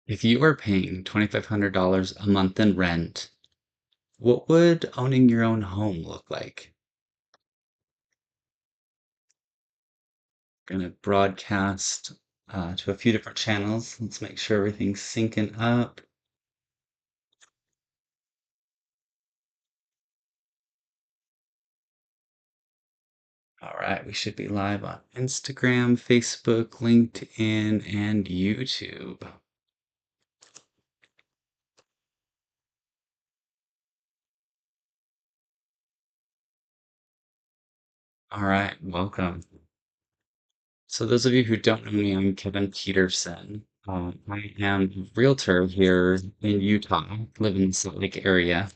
If you were paying $2,500 a month in rent, what would owning your own home look like? Gonna broadcast to a few different channels. Let's make sure everything's syncing up. All right, we should be live on Instagram, Facebook, LinkedIn, and YouTube. All right, welcome. So those of you who don't know me, I'm Kevin Peterson. I am a realtor here in Utah, live in the Salt Lake area.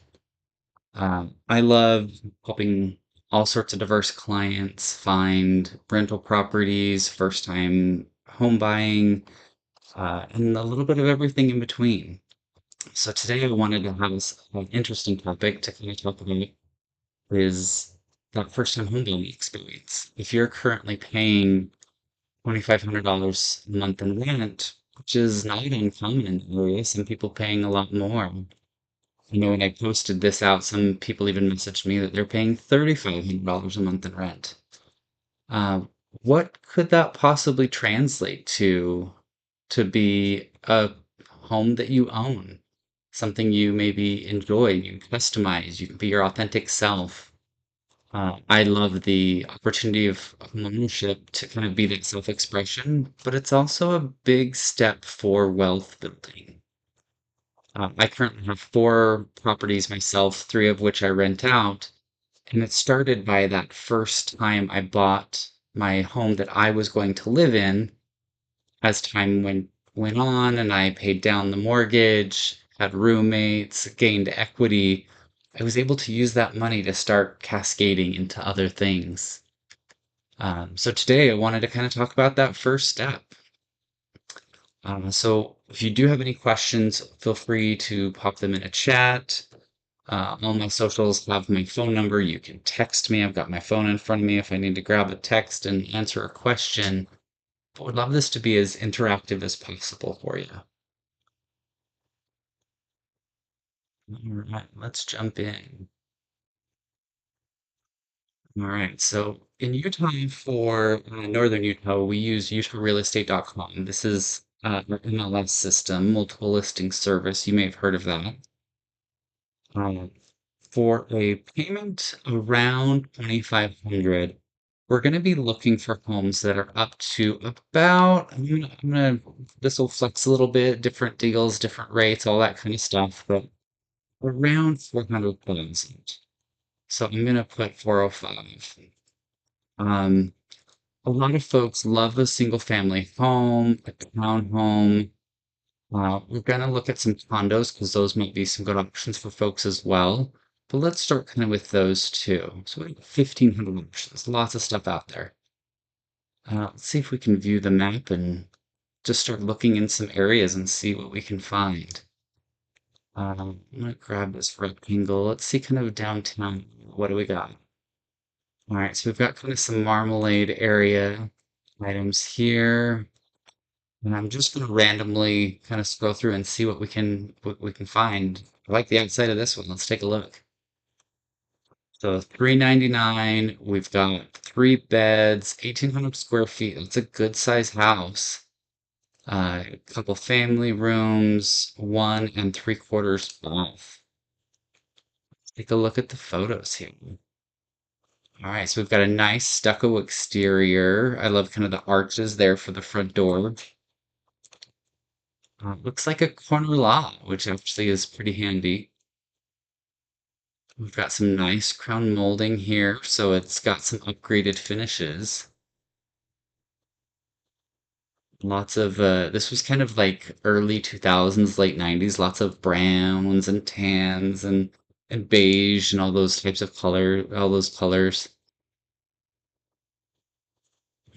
I love helping all sorts of diverse clients find rental properties, first time home buying, and a little bit of everything in between. So today I wanted to have an interesting topic to kind of talk about is that first time home buying experience. If you're currently paying $2,500 a month in rent, which is not uncommon in the area, some people paying a lot more. You know, when I posted this out, some people even messaged me that they're paying $3,500 a month in rent. Uh, what could that possibly translate to be a home that you own? Something you maybe enjoy, you customize, you can be your authentic self. I love the opportunity of ownership to kind of be that self-expression, but it's also a big step for wealth building. I currently have four properties myself, three of which I rent out. And it started by that first time I bought my home that I was going to live in. As time went on and I paid down the mortgage, had roommates, gained equity, I was able to use that money to start cascading into other things. So today I wanted to kind of talk about that first step. So if you do have any questions, feel free to pop them in a chat. All my socials have my phone number. You can text me. I've got my phone in front of me if I need to grab a text and answer a question. But would love this to be as interactive as possible for you. All right, let's jump in. All right, so in Utah for Northern Utah, we use utahrealestate.com. This is our MLS system, multiple listing service. You may have heard of that. Um, for a payment around 2,500, we're going to be looking for homes that are up to about, this will flex a little bit, different deals, different rates, all that kind of stuff, but around 400,000. So I'm going to put 405. Um, a lot of folks love a single family home, a townhome. We're going to look at some condos because those might be some good options for folks as well. But let's start kind of with those two. So we have 1,500 options, lots of stuff out there. Let's see if we can view the map and just start looking in some areas and see what we can find. I'm gonna grab this rectangle. Let's see kind of downtown. What do we got? All right, so we've got kind of some Marmalade area items here. And I'm just gonna randomly kind of scroll through and see what we can find. I like the outside of this one. Let's take a look. So 399, we've got three beds, 1,800 square feet. That's a good size house. A couple family rooms, 1 3/4 bath. Take a look at the photos here. All right, so we've got a nice stucco exterior. I love kind of the arches there for the front door. Looks like a corner lot, which actually is pretty handy. We've got some nice crown molding here, so it's got some upgraded finishes. Lots of this was kind of like early 2000s, late 90s, lots of browns and tans and beige and all those types of color, all those colors.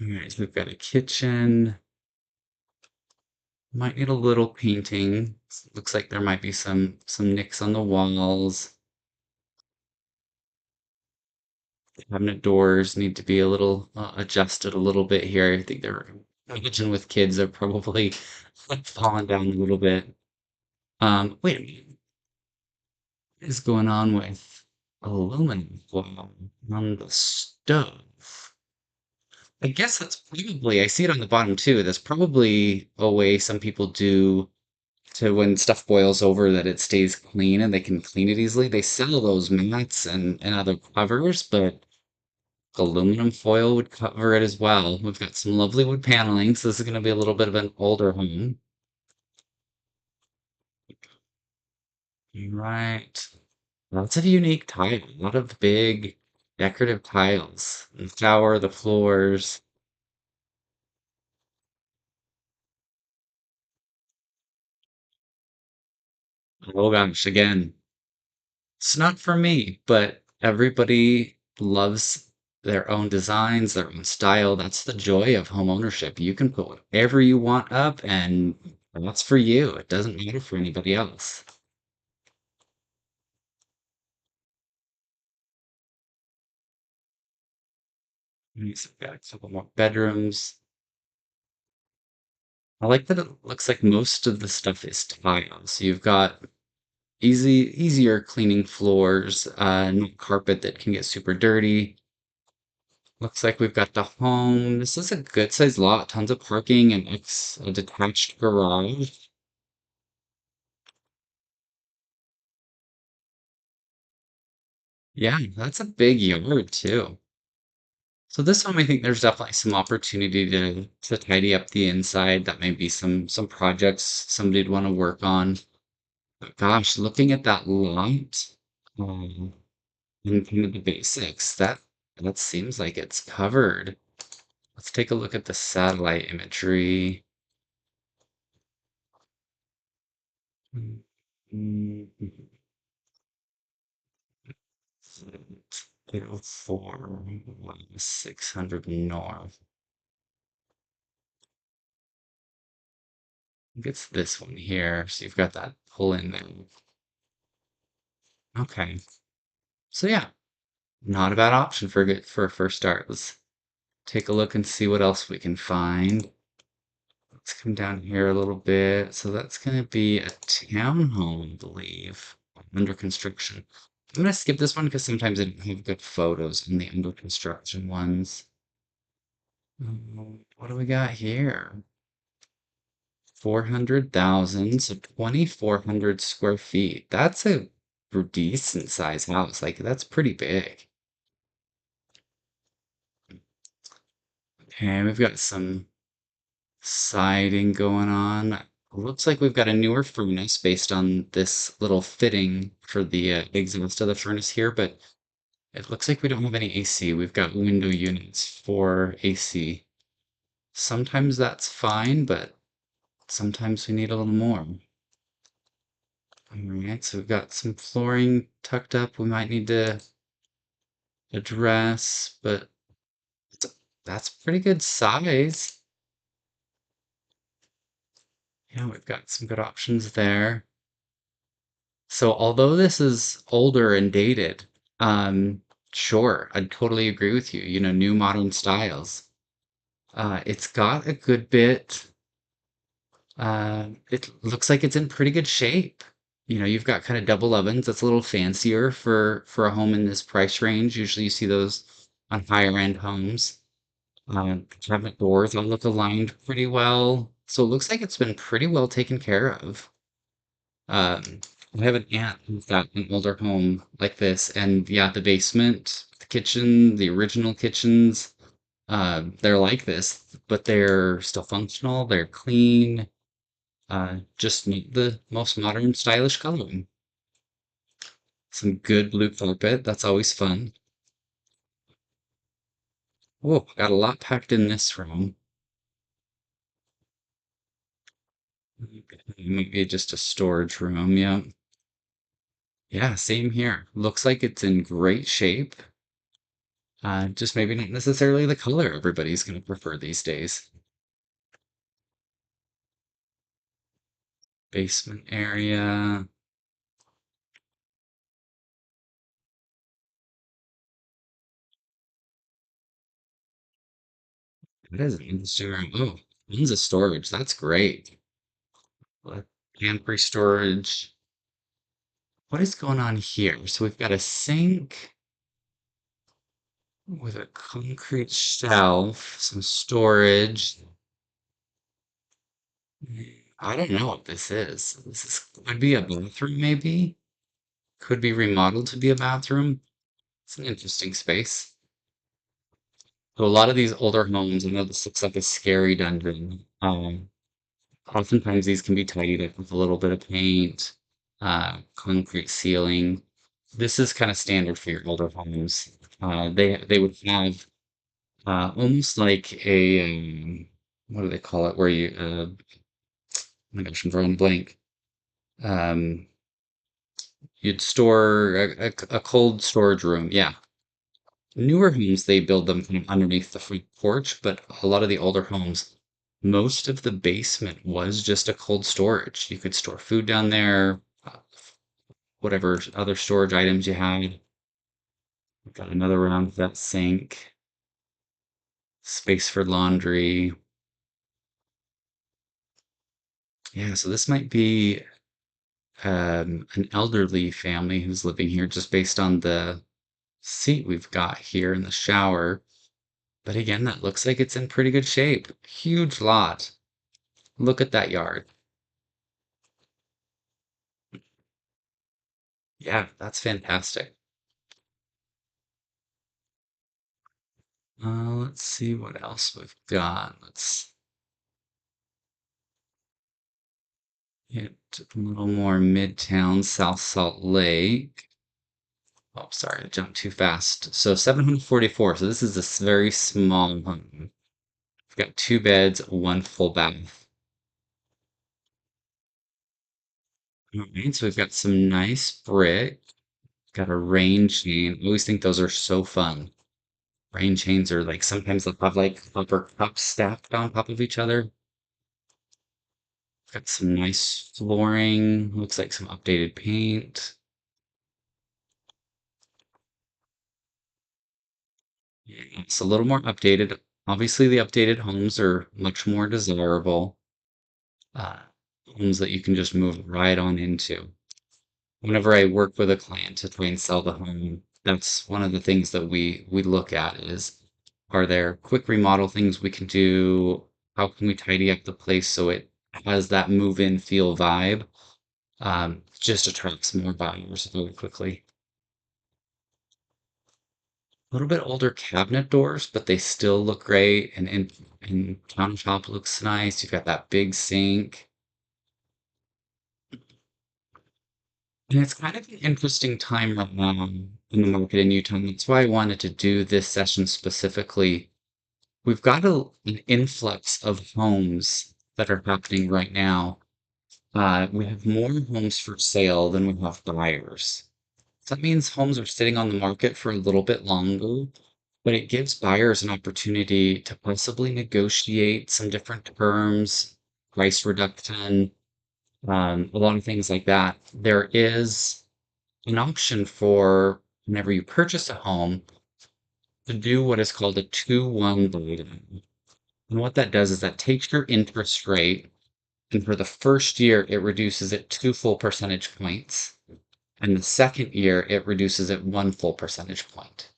All right, so we've got a kitchen. Might need a little painting. Looks like there might be some nicks on the walls. Cabinet doors need to be a little adjusted a little bit here. I think they're imagine with kids, they're probably falling down a little bit. Wait a minute, what is going on with aluminum foil on the stove? I guess that's probably, I see it on the bottom too. That's probably a way some people do to when stuff boils over that it stays clean and they can clean it easily. They sell those mats and other covers, but aluminum foil would cover it as well. We've got some lovely wood paneling, so this is going to be a little bit of an older home. Right. Lots of unique tile, a lot of big decorative tiles. The shower, the floors. Oh gosh, again, it's not for me, but everybody loves their own designs, their own style. That's the joy of home ownership. You can put whatever you want up, and that's for you. It doesn't matter for anybody else. We've got a couple more bedrooms. I like that it looks like most of the stuff is tile. So you've got easier cleaning floors, no carpet that can get super dirty. Looks like we've got the home. This is a good sized lot, tons of parking and a detached garage. Yeah, that's a big yard too. So this one, I think there's definitely some opportunity to tidy up the inside. That may be some projects somebody'd want to work on. But gosh, looking at that lot, um, and kind of the basics, that seems like it's covered. Let's take a look at the satellite imagery. Mm, mm, 804, 600 north. I think it's this one here. So you've got that pull in there. Okay. So yeah, not a bad option for a first start. Let's take a look and see what else we can find. Let's come down here a little bit. So that's going to be a townhome, I believe, under construction. I'm going to skip this one because sometimes I don't have good photos in the under construction ones. What do we got here? 400,000, so 2,400 square feet. That's a decent size house. Like, that's pretty big. Okay, we've got some siding going on. Looks like we've got a newer furnace based on this little fitting for the exhaust of the furnace here, but it looks like we don't have any AC. We've got window units for AC. Sometimes that's fine, but sometimes we need a little more. All right, so we've got some flooring tucked up we might need to address, but that's pretty good size. Yeah, we've got some good options there. So although this is older and dated, um, sure, I'd totally agree with you. You know, new modern styles. It's got a good bit. It looks like it's in pretty good shape. You know, you've got kind of double ovens. That's a little fancier for a home in this price range. Usually, you see those on higher end homes. Cabinet doors all look aligned pretty well. So it looks like it's been pretty well taken care of. Um, I have an aunt who's got an older home like this, and yeah, the basement, the kitchen, the original kitchens, they're like this, but they're still functional, they're clean, just need the most modern, stylish coloring. Some good blue carpet, that's always fun. Whoa, got a lot packed in this room. Maybe just a storage room, yeah. Yeah, same here. Looks like it's in great shape. Just maybe not necessarily the color everybody's going to prefer these days. Basement area. That is an interesting room. Oh, Tons of storage. That's great. Pantry storage. What is going on here? So we've got a sink with a concrete shelf, some storage. I don't know what this is. Could be a bathroom, maybe. Could be remodeled to be a bathroom. It's an interesting space. So a lot of these older homes, I know this looks like a scary dungeon. Oftentimes these can be tidied up with a little bit of paint, concrete ceiling. This is kind of standard for your older homes. They would have almost like a what do they call it? Where you oh my gosh, I'm drawing a blank. Um, you'd store a cold storage room. Yeah. Newer homes, they build them kind of underneath the front porch, but a lot of the older homes, most of the basement was just a cold storage. You could store food down there, whatever other storage items you had. We've got another round of that sink, space for laundry. Yeah, so this might be an elderly family who's living here just based on the seat we've got here in the shower. But again, that looks like it's in pretty good shape. Huge lot. Look at that yard. Yeah, that's fantastic. Let's see what else we've got. Let's hit a little more Midtown, South Salt Lake. Oh, sorry, I jumped too fast. So 744. So this is a very small home. We've got two beds, one full bath. All right, so we've got some nice brick. Got a rain chain. I always think those are so fun. Rain chains are like sometimes they'll have like copper cups stacked on top of each other. Got some nice flooring. Looks like some updated paint. Yeah, it's a little more updated. Obviously, the updated homes are much more desirable. Uh, Homes that you can just move right on into. Whenever I work with a client to try and sell the home, that's one of the things that we look at is, are there quick remodel things we can do? How can we tidy up the place so it has that move-in feel vibe? Just attracts more buyers very quickly. A little bit older cabinet doors, but they still look great. And countertop looks nice. You've got that big sink. And it's kind of an interesting time right now in the market in Utah. And that's why I wanted to do this session specifically. We've got an influx of homes that are happening right now. We have more homes for sale than we have buyers. So that means homes are sitting on the market for a little bit longer, but it gives buyers an opportunity to possibly negotiate some different terms, price reduction, a lot of things like that. There is an option for whenever you purchase a home to do what is called a 2-1 buy-down. And what that does is that takes your interest rate, and for the first year, it reduces it 2 full percentage points. And the second year, it reduces it 1 full percentage point.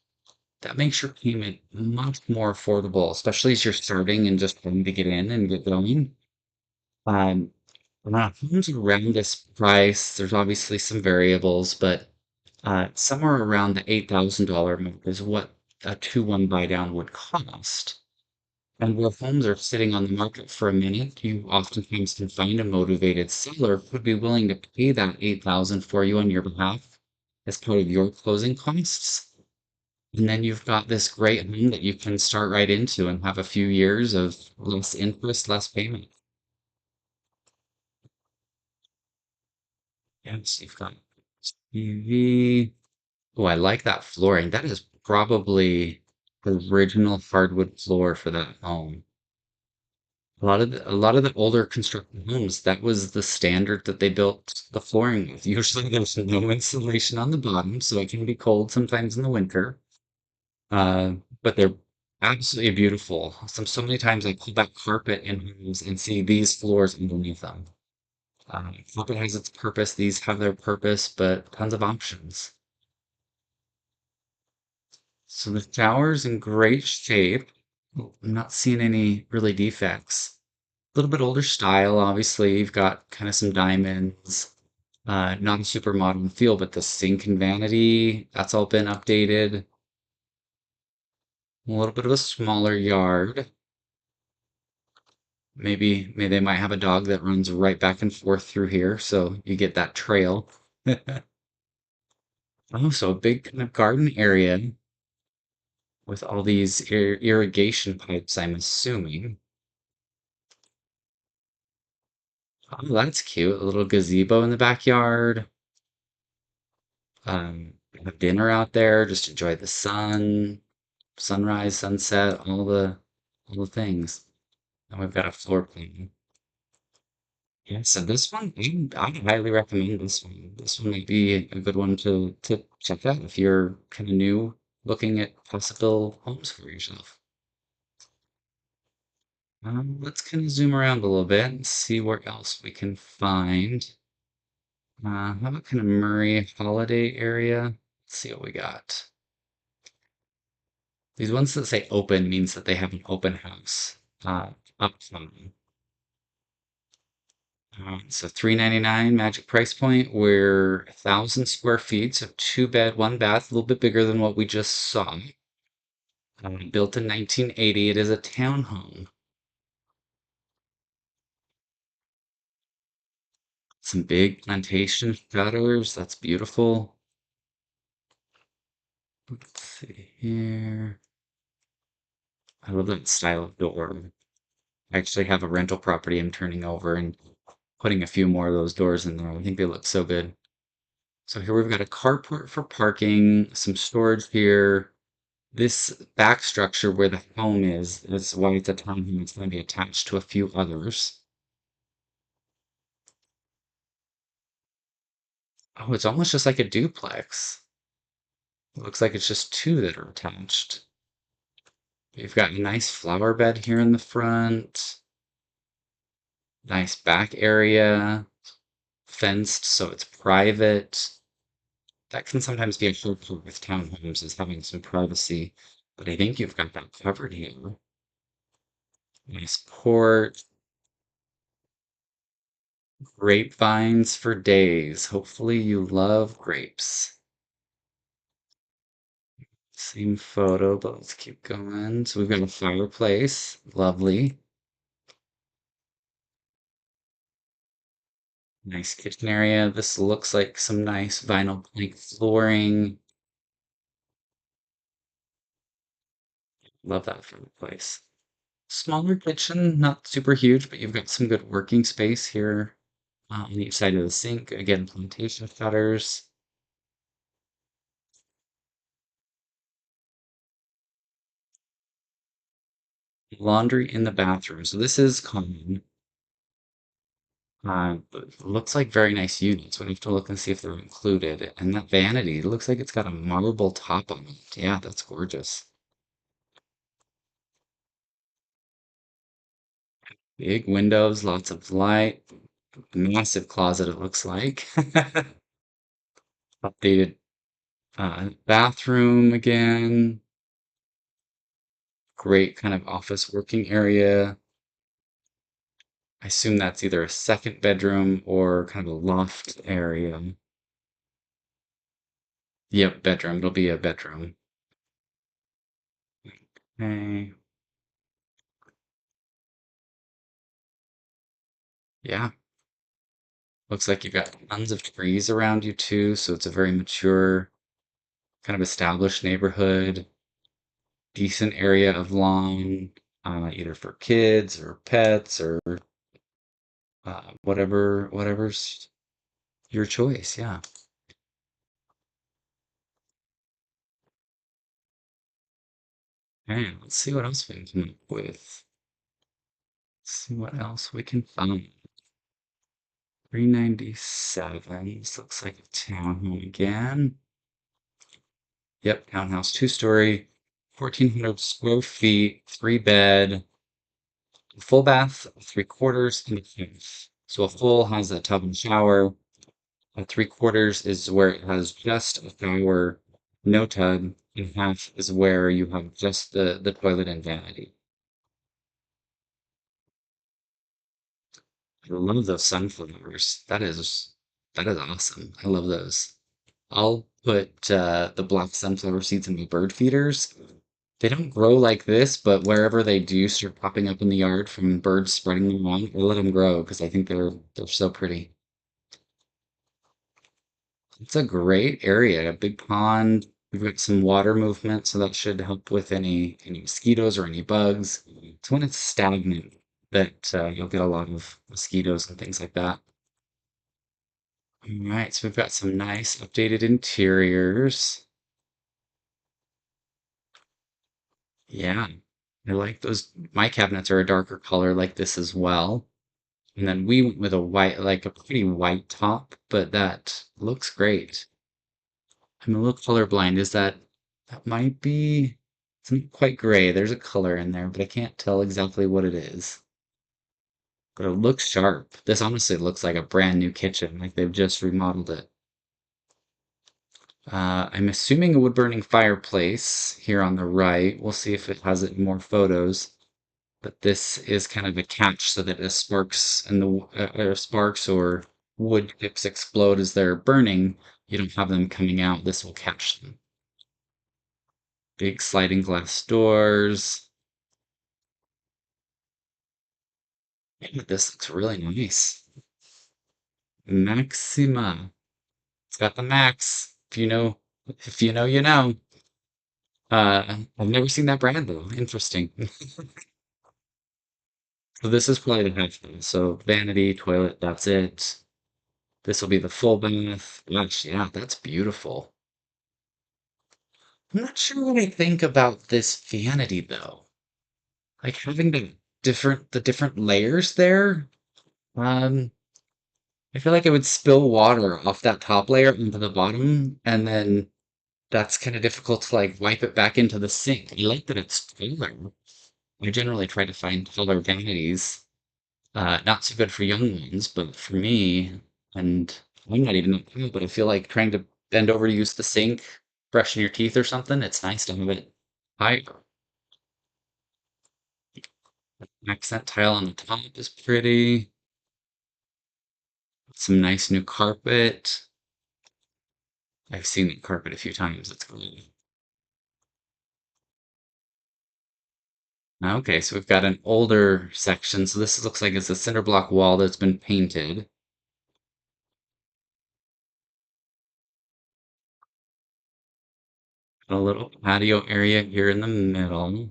That makes your payment much more affordable, especially as you're starting and just trying to get in and get going. Um, Homes around this price, there's obviously some variables, but somewhere around the $8,000 mark is what a 2-1 buy down would cost. And where homes are sitting on the market for a minute, you oftentimes can find a motivated seller who'd be willing to pay that 8,000 for you on your behalf as part of your closing costs. And then you've got this great home that you can start right into and have a few years of less interest, less payment. Yes, you've got TV. Oh, I like that flooring. That is probably the original hardwood floor for that home. A lot of the older constructed homes, that was the standard that they built the flooring with. Usually there's no insulation on the bottom, so it can be cold sometimes in the winter. But they're Absolutely beautiful. So many times I pull back carpet in homes and see these floors underneath them. Carpet has its purpose, these have their purpose, but tons of options. So the shower's in great shape. I'm not seeing any really defects. A little bit older style, obviously. You've got kind of some diamonds. Not a super modern feel, but the sink and vanity, that's all been updated. A little bit of a smaller yard. Maybe they might have a dog that runs right back and forth through here, so you get that trail. Oh, so a big kind of garden area with all these irrigation pipes, I'm assuming. Oh, that's cute. A little gazebo in the backyard. Have dinner out there, just enjoy the sun, sunrise, sunset, all the things. And we've got a floor plan. Yeah, so this one, I'd highly recommend this one. This one might be a good one to check out if you're kind of new looking at possible homes for yourself. Let's kind of zoom around a little bit and see where else we can find. How about kind of Murray Holiday area? Let's see what we got. These ones that say open means that they have an open house. Upcoming. So 399 magic price point. We're 1,000 square feet, so two bed, one bath, a little bit bigger than what we just saw. Built in 1980. It is a townhome. Some big plantation shutters. That's beautiful. Let's see here. I love that style of door. I actually have a rental property I'm turning over and putting a few more of those doors in there. I think they look so good. So here we've got a carport for parking, some storage here. This back structure where the home is why it's a townhome. It's going to be attached to a few others. Oh, it's almost just like a duplex. It looks like it's just two that are attached. You've got a nice flower bed here in the front. Nice back area, fenced so it's private. That can sometimes be a hard part with townhomes is having some privacy, but I think you've got that covered here. Nice porch, grapevines for days. Hopefully you love grapes. Same photo, but let's keep going. So we've got a fireplace. Lovely. Nice kitchen area. This looks like some nice vinyl plank flooring. Love that fireplace. Smaller kitchen, not super huge, but you've got some good working space here on each side of the sink. Again, plantation shutters. Laundry in the bathroom. So this is common. But looks like very nice units. We have to look and see if they're included. And that vanity, it looks like it's got a marble top on it. Yeah, that's gorgeous. Big windows, lots of light, massive closet, it looks like. Updated bathroom again. Great kind of office working area. I assume that's either a second bedroom or kind of a loft area. Yep, bedroom. It'll be a bedroom. Okay. Yeah. Looks like you've got tons of trees around you too, so it's a very mature, kind of established neighborhood. Decent area of lawn, either for kids or pets or whatever's your choice. Yeah. And let's see what else we can come up with. See what else we can find. 397. This looks like a townhome again. Yep, townhouse, two-story. 1,400 square feet, three bed, full bath, three quarters, and a half. So a full has a tub and shower. A three quarters is where it has just a shower, no tub, and half is where you have just the toilet and vanity. I love those sunflowers. That is awesome. I love those. I'll put the black sunflower seeds in my bird feeders. They don't grow like this, but wherever they do start popping up in the yard from birds spreading them around, I let them grow because I think they're so pretty. It's a great area, a big pond. We've got some water movement, so that should help with any mosquitoes or any bugs. It's when it's stagnant that you'll get a lot of mosquitoes and things like that. All right, so we've got some nice updated interiors. Yeah, I like those. My cabinets are a darker color like this as well. And then we went with a white, like a pretty white top, but that looks great. I'm a little colorblind. That might be, it's not quite gray. There's a color in there, but I can't tell exactly what it is. But it looks sharp. This honestly looks like a brand new kitchen, like they've just remodeled it. I'm assuming a wood burning fireplace here on the right. We'll see if it has it in more photos. But this is kind of a catch so that if sparks and sparks or wood chips explode as they're burning, you don't have them coming out. This will catch them. Big sliding glass doors. Yeah, this looks really nice. Maxima. It's got the max. If you know, you know. I've never seen that brand though. Interesting. So this is probably the half bath. So vanity, toilet, that's it. This will be the full bath. Gosh, yeah, that's beautiful. I'm not sure what I think about this vanity though. Like having the different layers there. Um, I feel like it would spill water off that top layer into the bottom, and then that's kind of difficult to like wipe it back into the sink. I like that it's taller. I generally try to find taller vanities. Not so good for young ones, but for me, and I'm not even that tall, but I feel like trying to bend over to use the sink, brushing your teeth or something, it's nice to have it higher. Accent tile on the top is pretty. Some nice new carpet. I've seen the carpet a few times. It's cool. Okay, so we've got an older section. So this looks like it's a cinder block wall that's been painted. A little patio area here in the middle.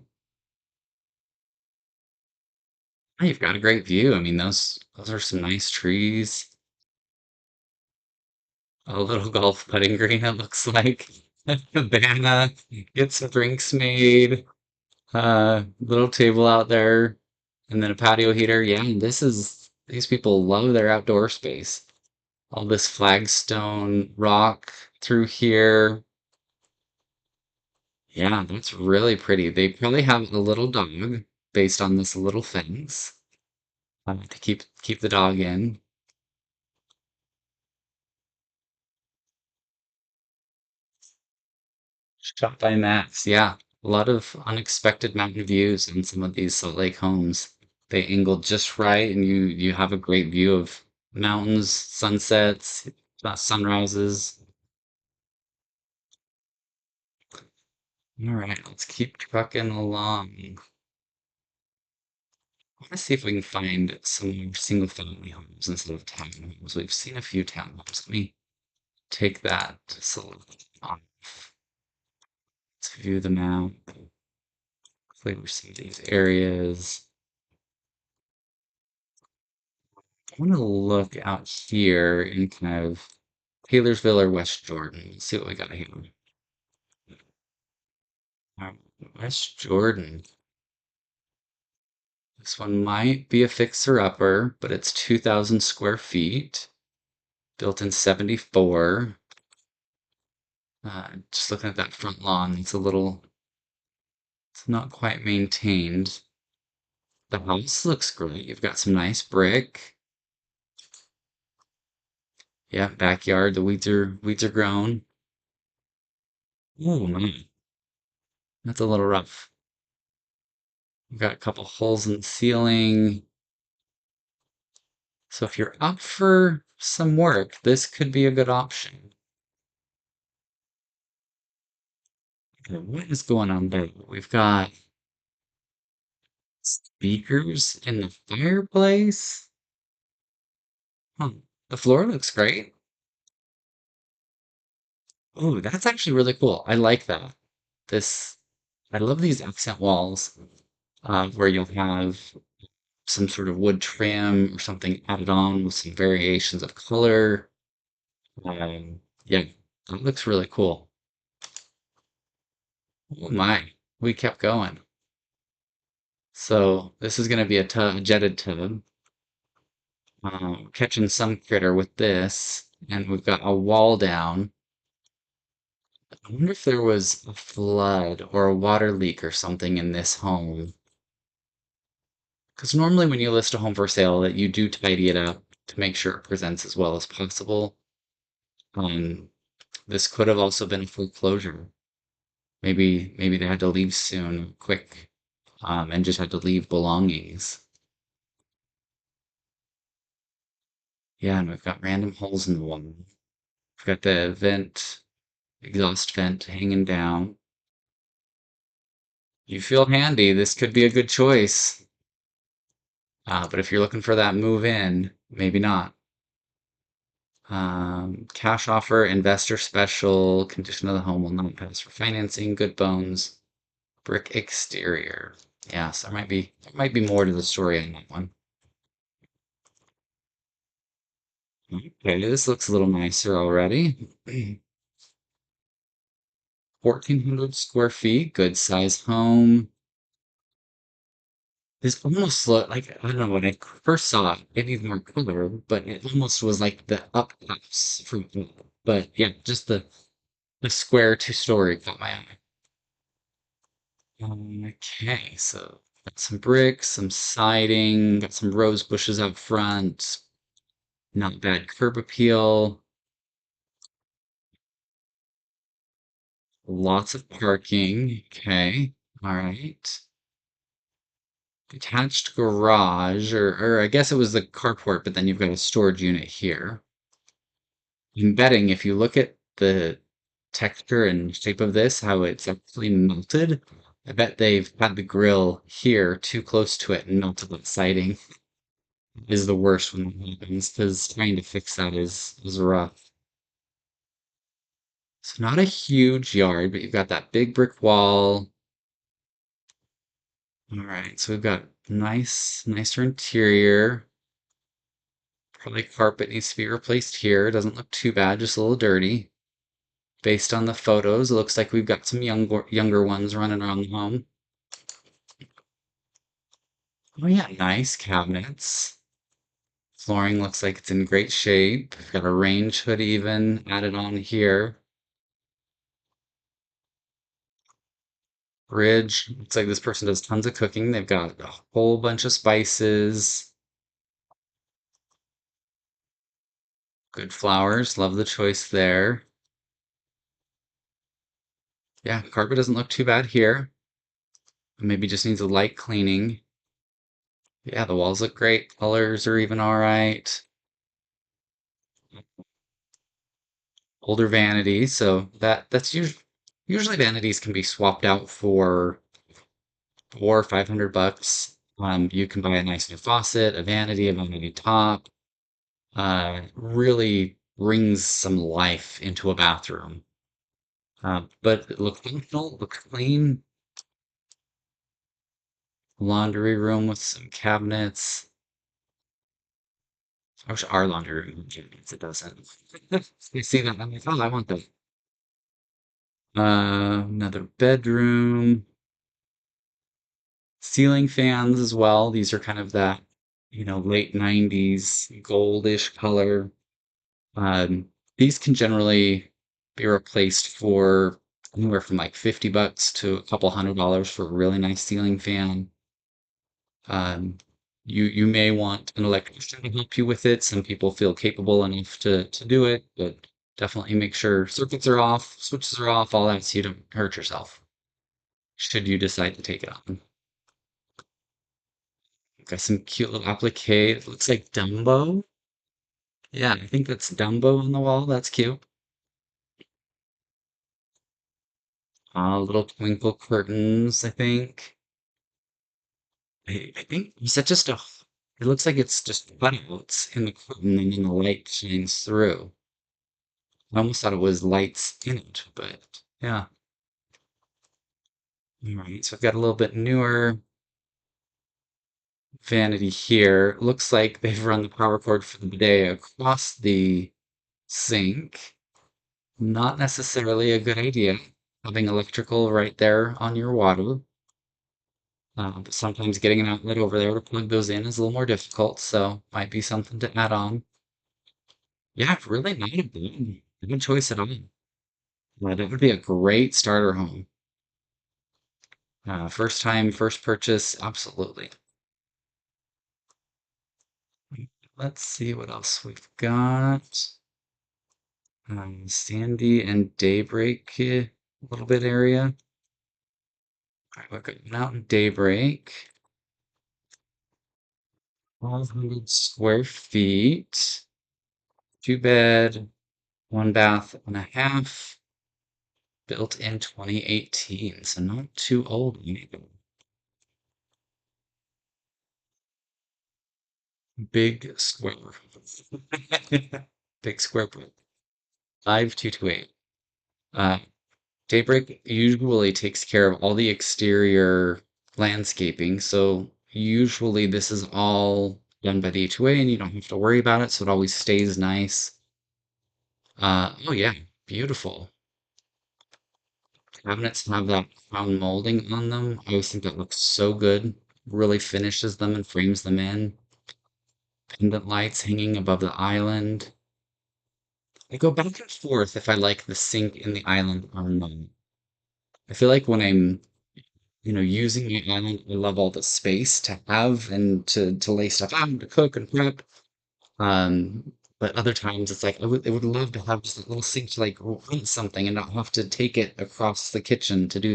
Oh, you've got a great view. I mean, those are some nice trees. A little golf putting green, it looks like. A cabana. Get some drinks made. Little table out there. And then a patio heater. Yeah, and these people love their outdoor space. All this flagstone rock through here. Yeah, that's really pretty. They probably have a little dog based on this little fence to keep the dog in. Shot by Max. Yeah, a lot of unexpected mountain views in some of these Salt Lake homes. They angle just right, and you have a great view of mountains, sunsets, sunrises. All right, let's keep trucking along. I want to see if we can find some more single-family homes instead of townhomes. We've seen a few townhomes. Let me take that select off. Let's view the map. Hopefully we see these areas. I want to look out here in kind of Taylorsville or West Jordan. See what we got here. West Jordan. This one might be a fixer-upper, but it's 2,000 square feet, built in 74. Just looking at that front lawn, it's a little It's not quite maintained. The house looks great. You've got some nice brick. Yeah, backyard. The weeds are grown. Oh man, that's a little rough. We've got a couple holes in the ceiling. So if you're up for some work, this could be a good option. Okay, what is going on there? We've got speakers in the fireplace. Huh. The floor looks great. Oh, that's actually really cool. I like that. This, I love these accent walls, where you'll have some sort of wood trim or something added on with some variations of color. Yeah, that looks really cool. Oh my, we kept going. So this is going to be a tub, a jetted tub. Catching some critter with this, and we've got a wall down. I wonder if there was a flood or a water leak or something in this home. Because normally when you list a home for sale, that you do tidy it up to make sure it presents as well as possible. Um, this could have also been a foreclosure. Maybe they had to leave soon, quick, and just had to leave belongings. Yeah, and we've got random holes in the wall. We've got the exhaust vent hanging down. You feel handy. This could be a good choice. But if you're looking for that move in, maybe not. Cash offer, investor special, condition of the home will not pass for financing, good bones, brick exterior. Yeah, so there might be more to the story on that one. Okay, this looks a little nicer already. 1,400 square feet, good size home. This almost looked like, I don't know, when I first saw it, it needed more color, but it almost was like the up house from, but yeah, just the square two-story caught my eye. Okay, so got some bricks, some siding, got some rose bushes up front. Not bad curb appeal. Lots of parking. Okay, all right. Detached garage, or I guess it was the carport, but then you've got a storage unit here. I'm betting if you look at the texture and shape of this, how it's actually melted, I bet they've had the grill here too close to it and melted that siding is the worst when that happens, because trying to fix that is rough. So not a huge yard, but you've got that big brick wall. All right, so we've got nicer interior. Probably carpet needs to be replaced here. Doesn't look too bad, just a little dirty. Based on the photos, it looks like we've got some younger ones running around the home. Oh yeah, nice cabinets. Flooring looks like it's in great shape. Got a range hood even added on here. Fridge. Looks like this person does tons of cooking. They've got a whole bunch of spices. Good flowers. Love the choice there. Yeah, carpet doesn't look too bad here. Maybe just needs a light cleaning. Yeah, the walls look great. Colors are even all right. Older vanity, so that's usually vanities can be swapped out for 400 or 500 bucks. You can buy a nice new faucet, a vanity top. Really brings some life into a bathroom. But it looks functional, looks clean. Laundry room with some cabinets. I wish our laundry room had cabinets. It doesn't. You see that? I'm like, oh, I want that. Another bedroom. Ceiling fans as well. These are kind of that, late 90s goldish color. These can generally be replaced for anywhere from like $50 to a couple $100 for a really nice ceiling fan. Um, you may want an electrician to help you with it. Some people feel capable enough to do it, but definitely make sure circuits are off, switches are off, all that so you don't hurt yourself should you decide to take it on. Got some cute little applique. It looks like Dumbo. Yeah, I think that's Dumbo on the wall. That's cute. Little twinkle curtains, I think. I think, is that just it looks like it's just cutouts in the curtain and then the light shines through. I almost thought it was lights in it, but yeah. All right, so I've got a little bit newer vanity here. Looks like they've run the power cord for the bidet across the sink. Not necessarily a good idea, having electrical right there on your water. But sometimes getting an outlet over there to plug those in is a little more difficult, so might be something to add on. Yeah, really not a bad choice at all. That would be a great starter home. First time, first purchase, absolutely. Let's see what else we've got. Sandy and Daybreak, a little bit area. All right, we've got Mountain Daybreak, 1,200 square feet, 2 bed, 1 bath and a half, built in 2018, so not too old either. Big square. Big square brick. 5228. Uh, Daybreak usually takes care of all the exterior landscaping, so usually this is all done by the HOA and you don't have to worry about it, so it always stays nice. Oh yeah, beautiful. Cabinets have that crown molding on them. I always think that looks so good. Really finishes them and frames them in. Pendant lights hanging above the island. I go back and forth if I like the sink in the island or not. I feel like when I'm, using my island, I love all the space to have and to lay stuff out and to cook and prep. But other times it's like I would love to have just a little sink to like rinse something and not have to take it across the kitchen to do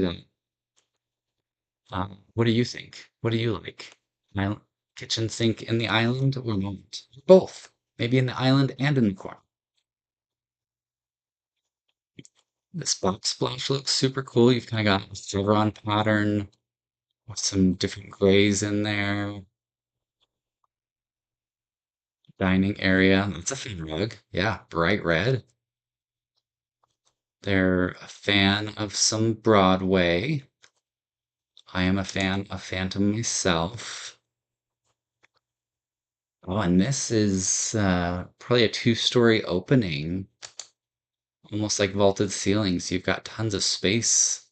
that. What do you think? What do you like? My kitchen sink in the island or not? Both. Maybe in the island and in the corner. This box splash looks super cool. You've kind of got a chevron pattern with some different grays in there. Dining area. That's a fun rug. Yeah, bright red. They're a fan of some Broadway. I am a fan of Phantom myself. Oh, and this is probably a two-story opening, almost like vaulted ceilings. You've got tons of space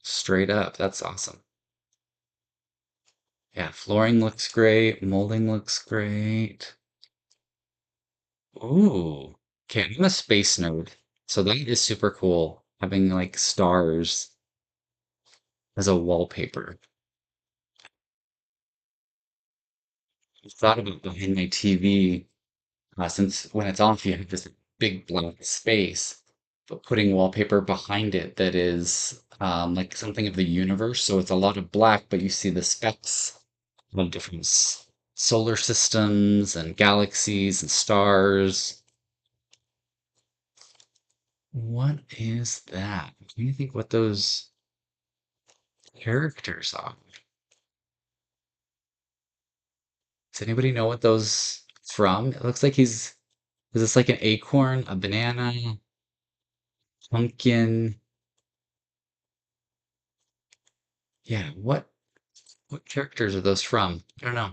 straight up. That's awesome. Yeah, flooring looks great. Molding looks great. Ooh. Okay, I'm a space nerd. So that is super cool. Having like stars as a wallpaper. I've thought about behind my TV, since when it's off, you have this big blank space, but putting wallpaper behind it that is like something of the universe. So it's a lot of black, but you see the specks of different solar systems and galaxies and stars. What is that? Can you think what those characters are? Does anybody know what those from? It looks like is this like an acorn, a banana, pumpkin? Yeah, what characters are those from? I don't know.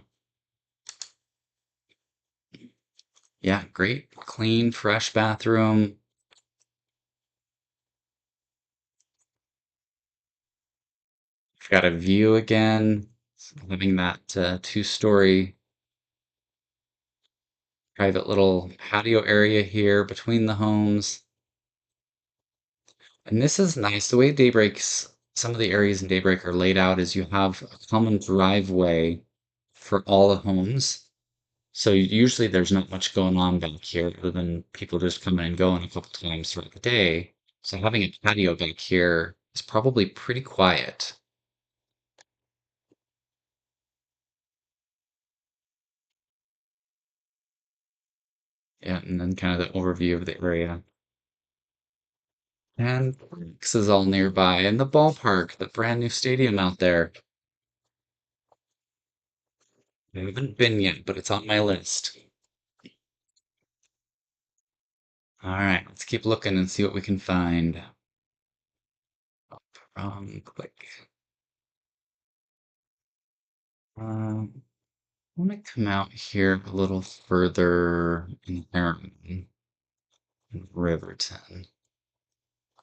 Yeah, great, clean, fresh bathroom. We've got a view again, having that two-story private little patio area here between the homes. And this is nice. The way Daybreak's, some of the areas in Daybreak are laid out is you have a common driveway for all the homes. So usually there's not much going on back here other than people just coming and going a couple times throughout the day. So having a patio back here is probably pretty quiet. Yeah, and then kind of the overview of the area. And this is all nearby. And the ballpark, the brand new stadium out there. I haven't been yet, but it's on my list. All right, let's keep looking and see what we can find. Click. Um, I want to come out here a little further in Harriman, in Riverton.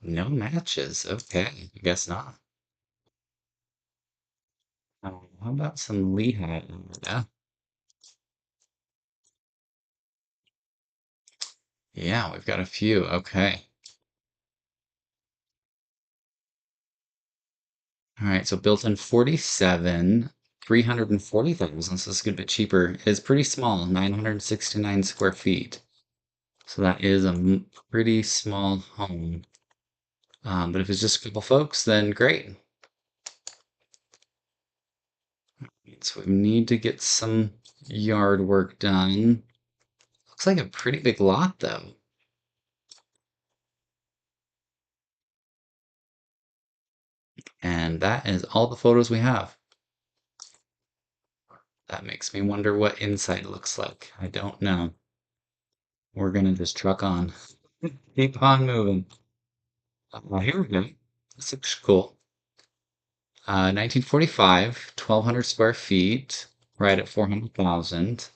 No matches. Okay, I guess not. How about some Lehigh area? Yeah, we've got a few. Okay. All right, so built in 47, 340,000. So it's a good bit cheaper. It's pretty small, 969 square feet. So that is a pretty small home. But if it's just a couple folks, then great. So we need to get some yard work done. Looks like a pretty big lot, though. And that is all the photos we have. That makes me wonder what inside looks like. I don't know. We're gonna just truck on. Keep on moving. Here we go. This looks cool. 1945, 1,200 square feet, right at 400,000.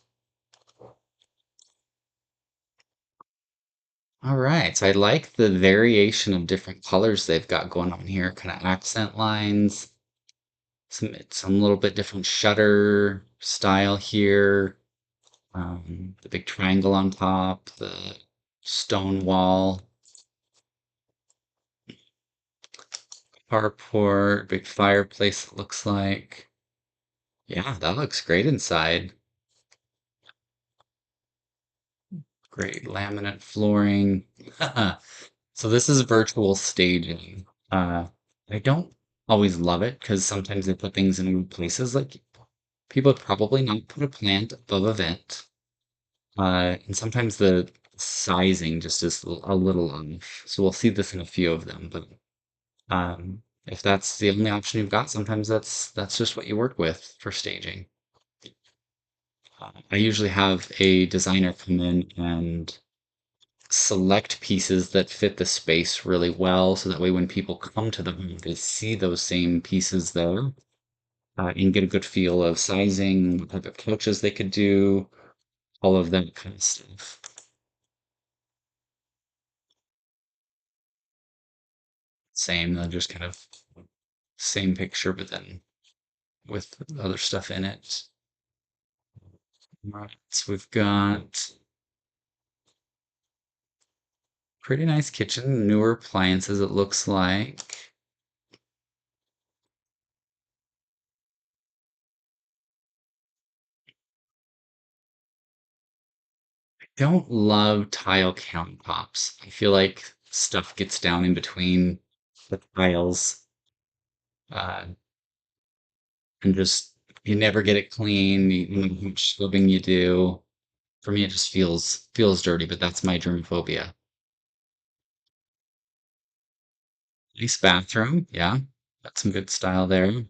All right, so I like the variation of different colors they've got going on here, kind of accent lines, some little bit different shutter style here. The big triangle on top, the stone wall, carport, big fireplace it looks like. Yeah, that looks great inside. Great laminate flooring. So this is virtual staging. I don't always love it because sometimes they put things in weird places. Like people would probably not put a plant above a vent. And sometimes the sizing just is a little off. So we'll see this in a few of them. But if that's the only option you've got, sometimes that's just what you work with for staging. I usually have a designer come in and select pieces that fit the space really well, so that way when people come to the home, they see those same pieces there, and get a good feel of sizing, what type of couches they could do, all of that kind of stuff. Same, just kind of same picture, but then with other stuff in it. Right, so we've got pretty nice kitchen, newer appliances it looks like. Don't love tile countertops. I feel like stuff gets down in between the tiles, uh, and just you never get it clean. No matter how much scrubbing you do. For me, it just feels dirty, but that's my germophobia. Nice bathroom, yeah. Got some good style there.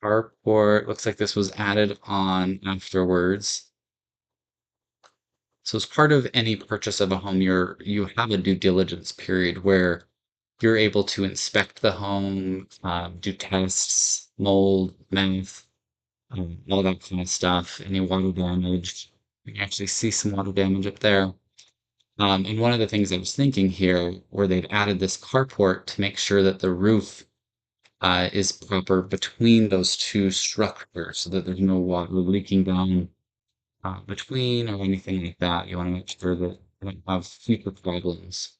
Carport, looks like this was added on afterwards. So as part of any purchase of a home, you have a due diligence period where you're able to inspect the home, do tests, mold, math, all that kind of stuff. Any water damage, you can actually see some water damage up there. And one of the things I was thinking here, where they've added this carport to make sure that the roof is proper between those two structures, so that there's no water leaking down between or anything like that. You want to make sure that don't have future problems.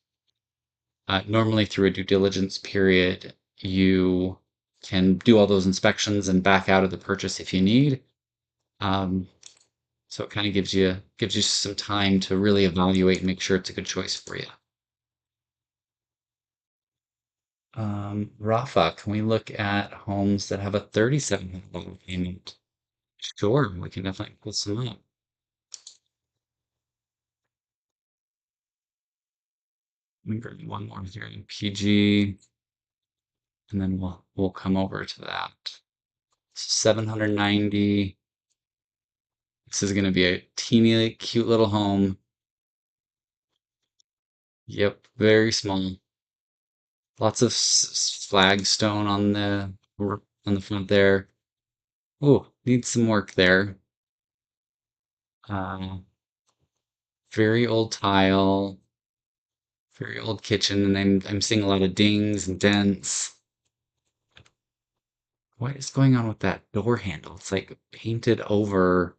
Normally, through a due diligence period, you can do all those inspections and back out of the purchase if you need. Um, so it kind of gives you some time to really evaluate and make sure it's a good choice for you. Rafa, can we look at homes that have a $3,700 payment? Sure, we can definitely put some up. Let me grab one more here in PG, and then we'll come over to that. 790. This is going to be a teeny cute little home. Yep, very small. Lots of flagstone on the front there. Oh, needs some work there. Uh, very old tile, very old kitchen, and I'm seeing a lot of dings and dents. What is going on with that door handle? It's like painted over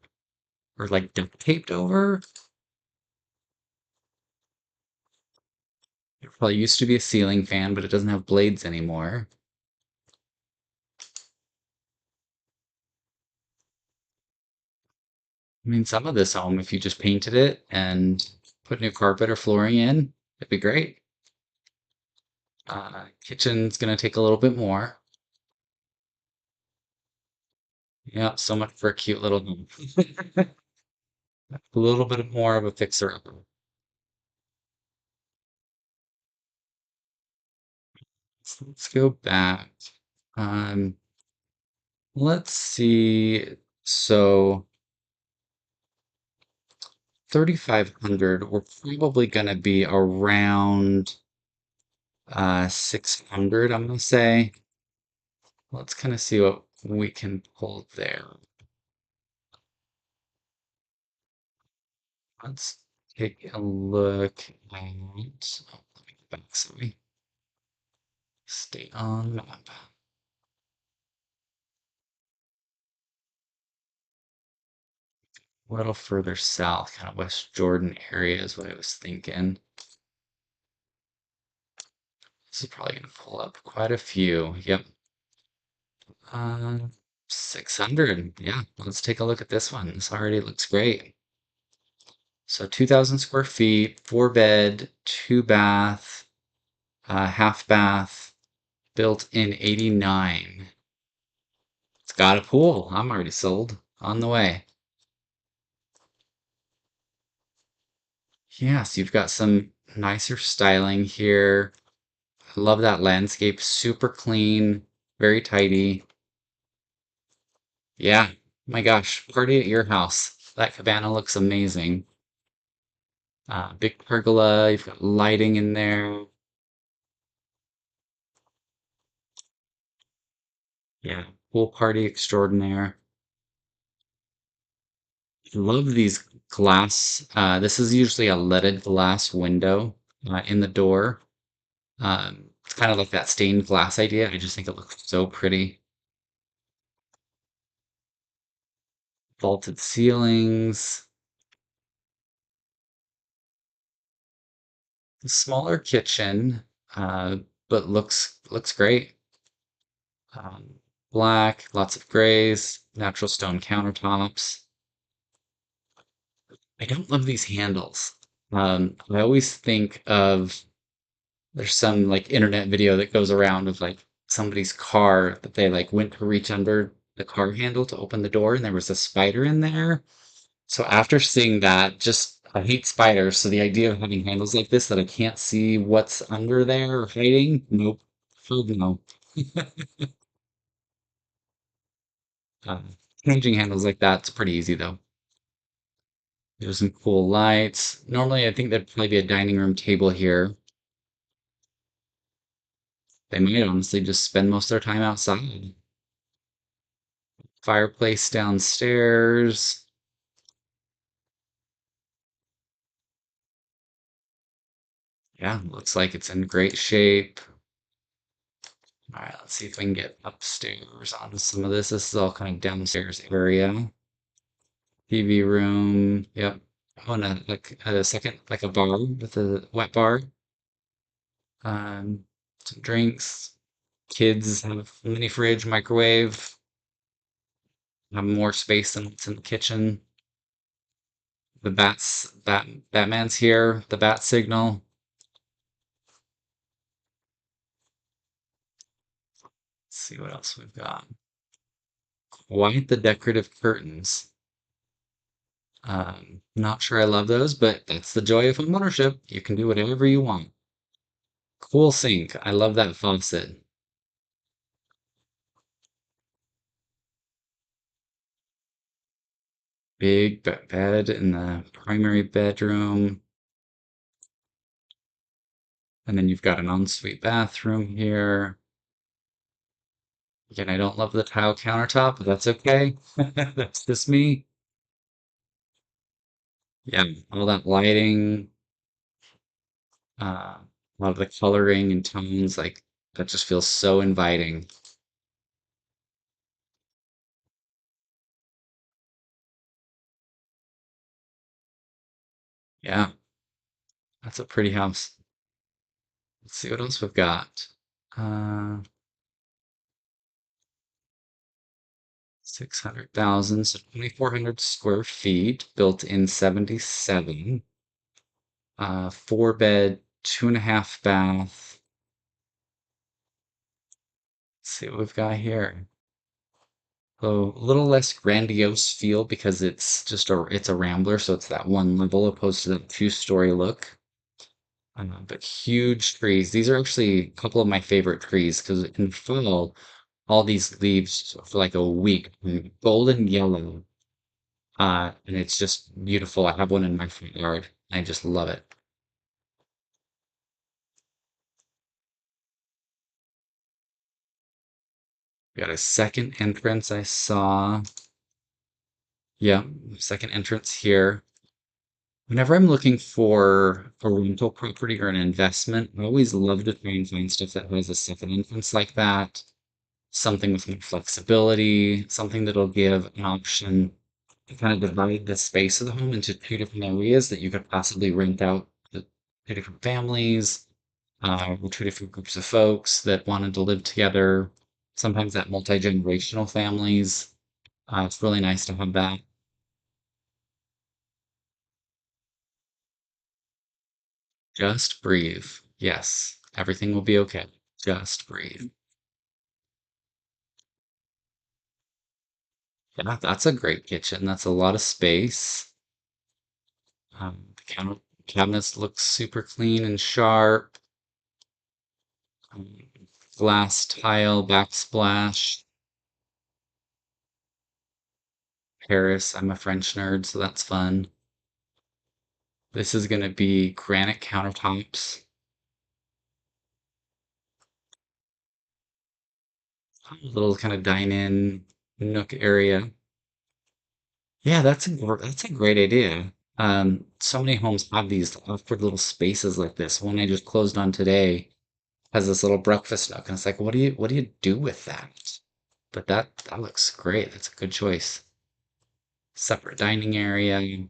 or like duct taped over. It probably used to be a ceiling fan, but it doesn't have blades anymore. I mean, some of this home, if you just painted it and put new carpet or flooring in, it'd be great. Kitchen's gonna take a little bit more. Yeah, so much for a cute little home. A little bit more of a fixer-upper. So let's go back. Um, let's see. So 3,500, we're probably gonna be around 600, I'm gonna say. Let's kind of see what we can pull there. Let's take a look at, oh, let me go back, sorry. Stay on map. A little further south, kind of West Jordan area is what I was thinking. This is probably gonna pull up quite a few. Yep. Uh, 600. Yeah, let's take a look at this one. This already looks great. So 2,000 square feet, 4 bed, 2 bath, half bath, built in 89. It's got a pool. I'm already sold. On the way. Yes, you've got some nicer styling here. I love that landscape. Super clean, very tidy. Yeah, my gosh, party at your house. That cabana looks amazing. Big pergola, you've got lighting in there. Yeah, pool party extraordinaire. Love these glass. This is usually a leaded glass window in the door. It's kind of like that stained glass idea. I just think it looks so pretty. Vaulted ceilings, smaller kitchen, uh, but looks great. Um, Black, lots of grays, natural stone countertops. I don't love these handles. I always think of there's some like internet video that goes around of like somebody's car that they like went to reach under the car handle to open the door and there was a spider in there. So after seeing that, just I hate spiders. So the idea of having handles like this that I can't see what's under there or hiding, nope. Food no. Uh, Changing handles like that's pretty easy though. There's some cool lights. Normally, I think there'd probably be a dining room table here. They might honestly just spend most of their time outside. Fireplace downstairs. Yeah, looks like it's in great shape. All right, let's see if we can get upstairs onto some of this. This is all kind of downstairs area. TV room. Yep. on a second, like a bar with a wet bar. Um, some drinks. Kids have mini fridge, microwave, have more space than what's in the kitchen. Batman's here, the bat signal. Let's see what else we've got. Quite the decorative curtains. Not sure I love those, but that's the joy of home ownership. You can do whatever you want. Cool sink. I love that faucet. Big bed in the primary bedroom. And then you've got an ensuite bathroom here. Again, I don't love the tile countertop, but that's okay. That's just me. Yeah, all that lighting, a lot of the coloring and tones, like that just feels so inviting. Yeah, that's a pretty house. Let's see what else we've got. Uh, 600,000, so 2,400 square feet, built in 77. Four bed, two and a half bath. Let's see what we've got here. So a little less grandiose feel because it's a rambler, so it's that one level opposed to the two-story look. But huge trees. These are actually a couple of my favorite trees because in fall, all these leaves for like a week, golden yellow, and it's just beautiful. I have one in my front yard. I just love it. We got a second entrance I saw. Yeah, second entrance here. Whenever I'm looking for a rental property or an investment, I always love to try and find stuff that has a second entrance like that. Something with more flexibility, something that'll give an option to kind of divide the space of the home into two different areas that you could possibly rent out to two different families, or two different groups of folks that wanted to live together. Sometimes that multi-generational families. It's really nice to have that. Just breathe. Yes, everything will be okay. Just breathe. Yeah, that's a great kitchen. That's a lot of space. The cabinets look super clean and sharp. Um, Glass tile backsplash. Paris. I'm a French nerd, so that's fun. This is going to be granite countertops. A little kind of dine-in nook area. Yeah, that's a great idea. So many homes have these awkward little spaces like this. One I just closed on today has this little breakfast nook, and it's like, what do you do with that? But that looks great. That's a good choice. Separate dining area.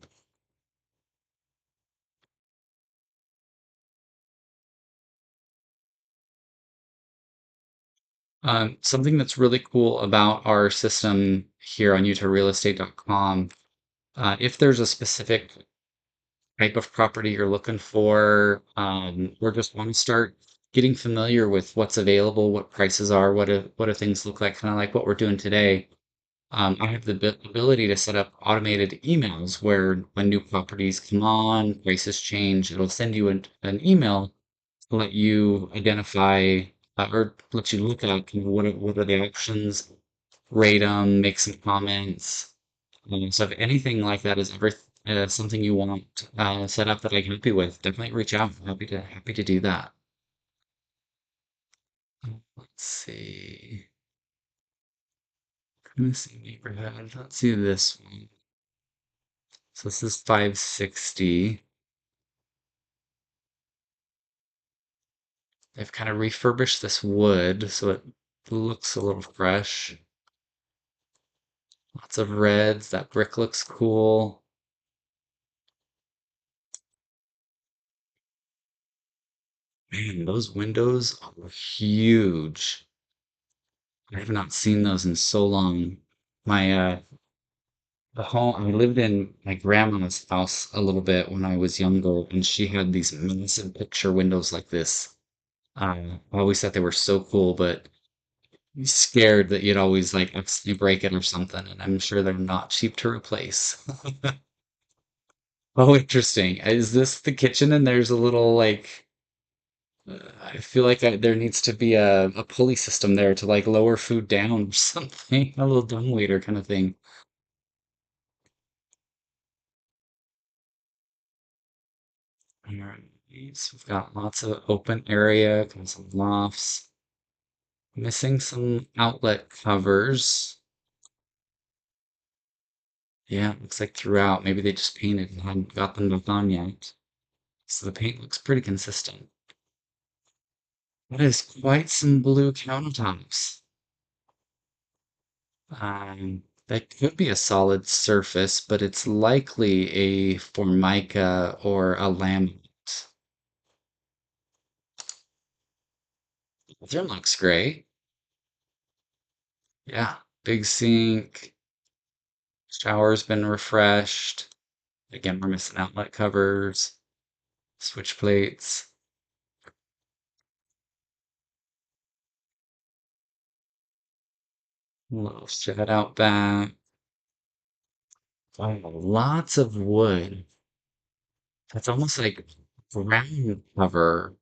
Something that's really cool about our system here on utahrealestate.com, if there's a specific type of property you're looking for, or just want to start getting familiar with what's available, what prices are, what do things look like, kind of like what we're doing today. I have the ability to set up automated emails where when new properties come on, prices change, it'll send you an email to let you identify or let you look at what are the options, rate them, make some comments. So if anything like that is ever something you want set up that I can help you with, definitely reach out. Happy to do that. Let's see. Missing neighborhood. Let's see this one. So this is 560. They've kind of refurbished this wood so it looks a little fresh. Lots of reds. That brick looks cool. Man, those windows are huge. I have not seen those in so long. My the home I lived in my grandma's house a little bit when I was younger, and she had these massive picture windows like this. I always thought they were so cool, but scared that you'd always like accidentally break it or something, and I'm sure they're not cheap to replace. Oh, interesting. Is this the kitchen and there's a little like I feel like there needs to be a pulley system there to like lower food down or something, a little dumbwaiter kind of thing. All right, so we've got lots of open area, got some lofts, missing some outlet covers. Yeah, it looks like throughout. Maybe they just painted and hadn't got them back on yet. So the paint looks pretty consistent. That is quite some blue countertops. That could be a solid surface, but it's likely a formica or a laminate. Bathroom looks great. Yeah, big sink. Shower's been refreshed. Again, we're missing outlet covers, switch plates, a little shed out back. Oh, lots of wood. That's almost like ground cover.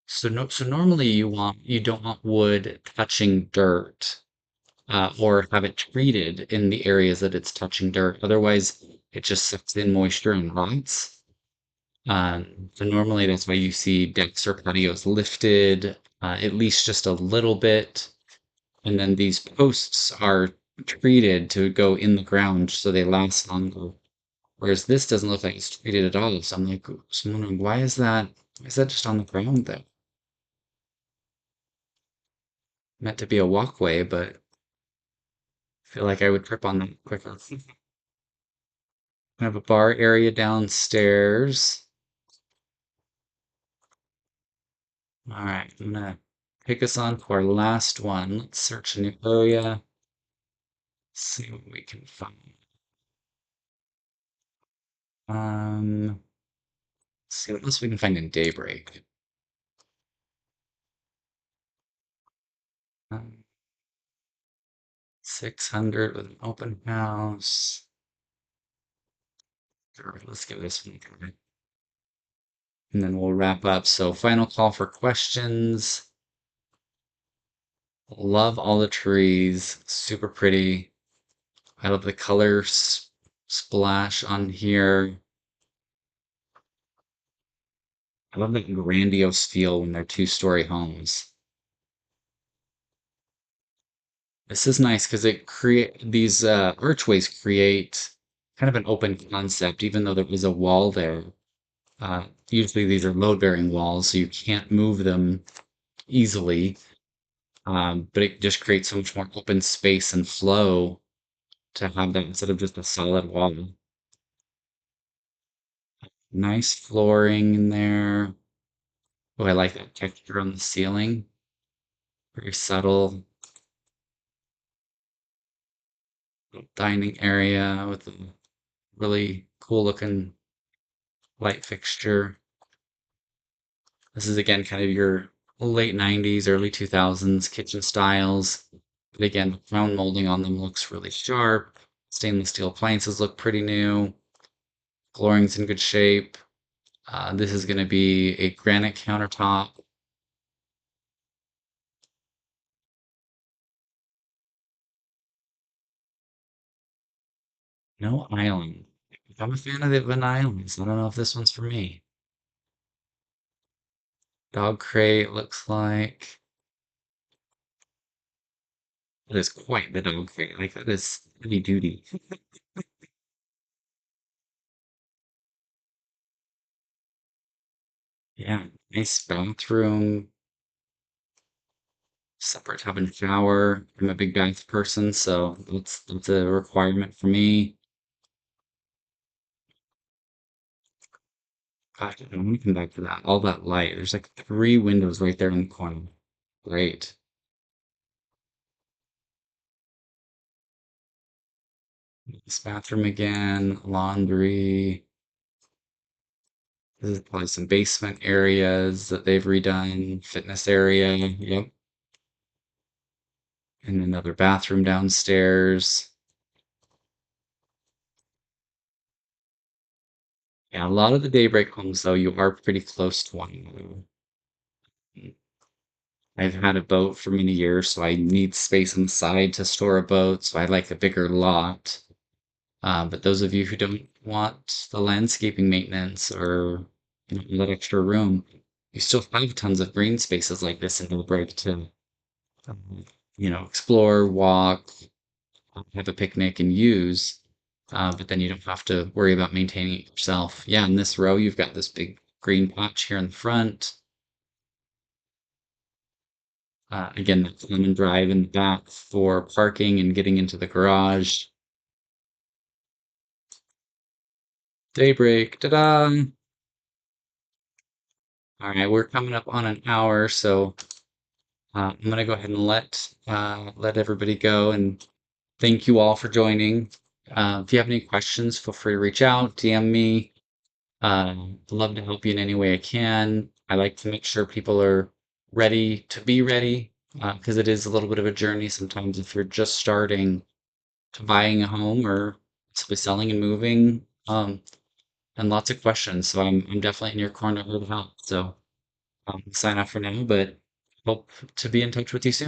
So no, so normally you don't want wood touching dirt, or have it treated in the areas that it's touching dirt. Otherwise, it just sucks in moisture and rots. So normally that's why you see decks or patios lifted, at least just a little bit, and then these posts are treated to go in the ground so they last longer. Whereas this doesn't look like it's treated at all. So I'm wondering why is that? Why is that just on the ground there? Meant to be a walkway, but I feel like I would trip on that quicker. We have a bar area downstairs. All right, I'm gonna take us on to our last one. Let's search a new area, see what we can find. See what else we can find in Daybreak. Um, 600 with an open house. All right, let's give this one a try. And then we'll wrap up. So, final call for questions. Love all the trees, super pretty. I love the color splash on here. I love that grandiose feel when they're two-story homes. This is nice because it create these archways create kind of an open concept, even though there is a wall there. Usually these are load-bearing walls, so you can't move them easily. But it just creates so much more open space and flow to have that instead of just a solid wall. Nice flooring in there. Oh, I like that texture on the ceiling. Very subtle. Dining area with a really cool looking light fixture. This is again kind of your late 90s, early 2000s kitchen styles. But again, the crown molding on them looks really sharp. Stainless steel appliances look pretty new. Flooring's in good shape. This is going to be a granite countertop. No island. I'm a fan of the Van Islands. I don't know if this one's for me. Dog crate looks like. That is quite the dog crate. Like that is heavy duty. Yeah, nice bathroom, separate tub and shower. I'm a big bath person, so that's a requirement for me. Gosh, I want to come back to that. All that light. There's like three windows right there in the corner. Great. This bathroom again, laundry. This is probably some basement areas that they've redone, fitness area. Yep. And another bathroom downstairs. Yeah, a lot of the daybreak homes, though, you are pretty close to one another. I've had a boat for many years, so I need space on the side to store a boat, so I like a bigger lot. But those of you who don't want the landscaping maintenance or that extra room, you still have tons of green spaces like this in Millbrae to, um, explore, walk, have a picnic, and use. But then you don't have to worry about maintaining it yourself. Yeah, in this row, you've got this big green patch here in the front. Again, the common drive in the back for parking and getting into the garage. Daybreak, ta-da! All right, we're coming up on an hour, so I'm gonna go ahead and let everybody go, and thank you all for joining. If you have any questions, feel free to reach out, DM me. Love to help you in any way I can. I like to make sure people are ready to be ready, because it is a little bit of a journey sometimes if you're just starting to buying a home or simply selling and moving, and lots of questions. So I'm definitely in your corner here to help. So sign off for now, but hope to be in touch with you soon.